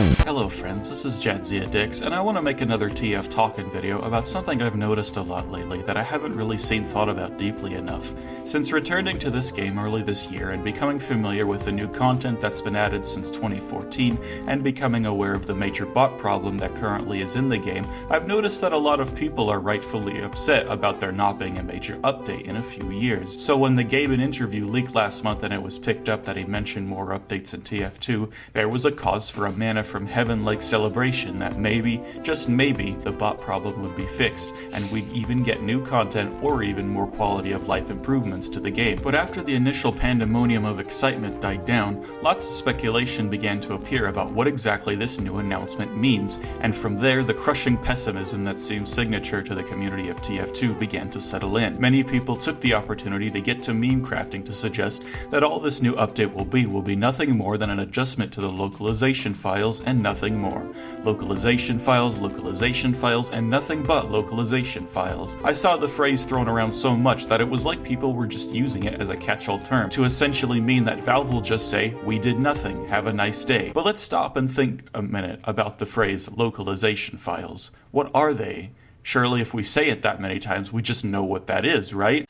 Hello friends, this is Jadzia Diix, and I want to make another TFTalkin video about something I've noticed a lot lately that I haven't really thought about deeply enough. Since returning to this game early this year and becoming familiar with the new content that's been added since 2014, and becoming aware of the major bot problem that currently is in the game, I've noticed that a lot of people are rightfully upset about there not being a major update in a few years. So when the Gaben interview leaked last month and it was picked up that he mentioned more updates in TF2, there was a cause for a Mana from Heaven-like celebration that maybe, just maybe, the bot problem would be fixed, and we'd even get new content or even more quality of life improvements to the game. But after the initial pandemonium of excitement died down, lots of speculation began to appear about what exactly this new announcement means, and from there the crushing pessimism that seems signature to the community of TF2 began to settle in. Many people took the opportunity to get to meme crafting to suggest that all this new update will be nothing more than an adjustment to the localization files and nothing more. Localization files, and nothing but localization files. I saw the phrase thrown around so much that it was like people were just using it as a catch-all term to essentially mean that Valve will just say, "We did nothing, have a nice day." But let's stop and think a minute about the phrase localization files. What are they? Surely if we say it that many times, we just know what that is, right?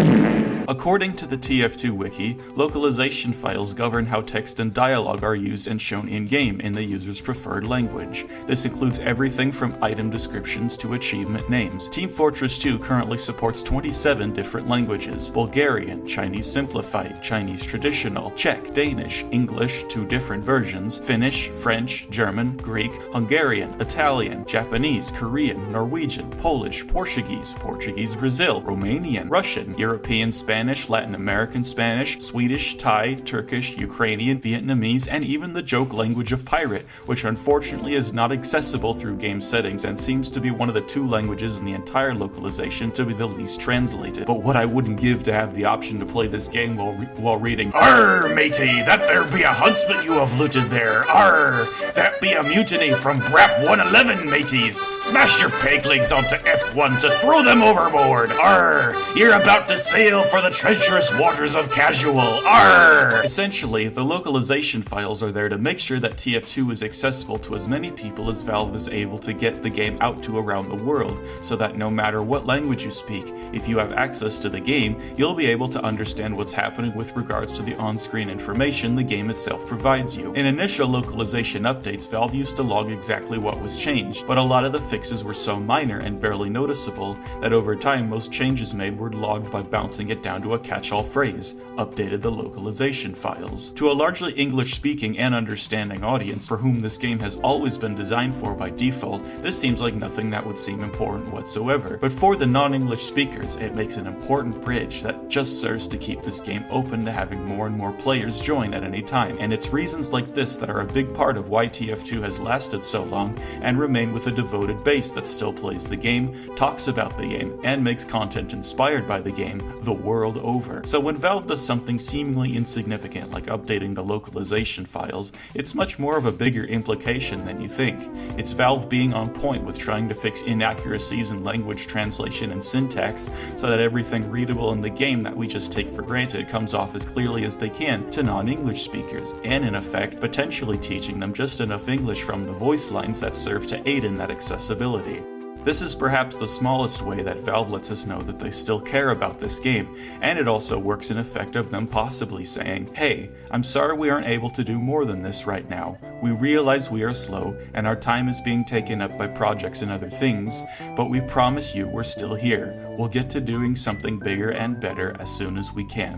According to the TF2 wiki, localization files govern how text and dialogue are used and shown in-game in the user's preferred language. This includes everything from item descriptions to achievement names. Team Fortress 2 currently supports 27 different languages: Bulgarian, Chinese Simplified, Chinese Traditional, Czech, Danish, English, 2 different versions, Finnish, French, German, Greek, Hungarian, Italian, Japanese, Korean, Norwegian, Polish, Portuguese, Portuguese Brazil, Romanian, Russian, European Spanish, Latin American Spanish, Swedish, Thai, Turkish, Ukrainian, Vietnamese, and even the joke language of Pirate, which unfortunately is not accessible through game settings and seems to be one of the 2 languages in the entire localization to be the least translated. But what I wouldn't give to have the option to play this game while reading, "Arr, matey, that there be a huntsman you have looted there. Arr, that be a mutiny from BRAP 111, mateys. Smash your peg legs onto F1 to throw them overboard. Arr, you're about to sail for the treacherous waters of casual. Arr!" Essentially, the localization files are there to make sure that TF2 is accessible to as many people as Valve is able to get the game out to around the world, so that no matter what language you speak, if you have access to the game, you'll be able to understand what's happening with regards to the on-screen information the game itself provides you. In initial localization updates, Valve used to log exactly what was changed, but a lot of the fixes were so minor and barely noticeable that over time most changes made were logged by bouncing it down to a catch-all phrase: updated the localization files. To a largely English-speaking and understanding audience for whom this game has always been designed for by default, this seems like nothing that would seem important whatsoever. But for the non-English speakers, it makes an important bridge that just serves to keep this game open to having more and more players join at any time. And it's reasons like this that are a big part of why TF2 has lasted so long and remained with a devoted base that still plays the game, talks about the game, and makes content inspired by the game the world over. So when Valve does something seemingly insignificant like updating the localization files, it's much more of a bigger implication than you think. It's Valve being on point with trying to fix inaccuracies in language translation and syntax so that everything readable in the game that we just take for granted comes off as clearly as they can to non-English speakers, and in effect potentially teaching them just enough English from the voice lines that serve to aid in that accessibility. This is perhaps the smallest way that Valve lets us know that they still care about this game, and it also works in effect of them possibly saying, "Hey, I'm sorry we aren't able to do more than this right now. We realize we are slow, and our time is being taken up by projects and other things, but we promise you we're still here. We'll get to doing something bigger and better as soon as we can."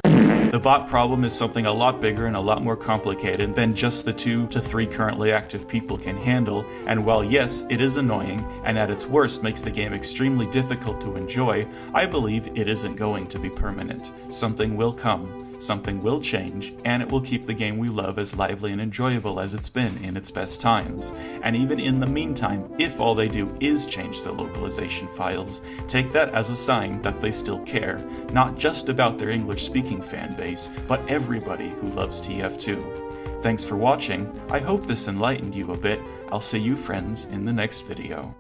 The bot problem is something a lot bigger and a lot more complicated than just the 2 to 3 currently active people can handle, and while yes, it is annoying, and at its worst makes the game extremely difficult to enjoy, I believe it isn't going to be permanent. Something will come, something will change, and it will keep the game we love as lively and enjoyable as it's been in its best times. And even in the meantime, if all they do is change the localization files, take that as a sign that they still care, not just about their English-speaking fan base, but everybody who loves TF2. Thanks for watching. I hope this enlightened you a bit. I'll see you friends in the next video.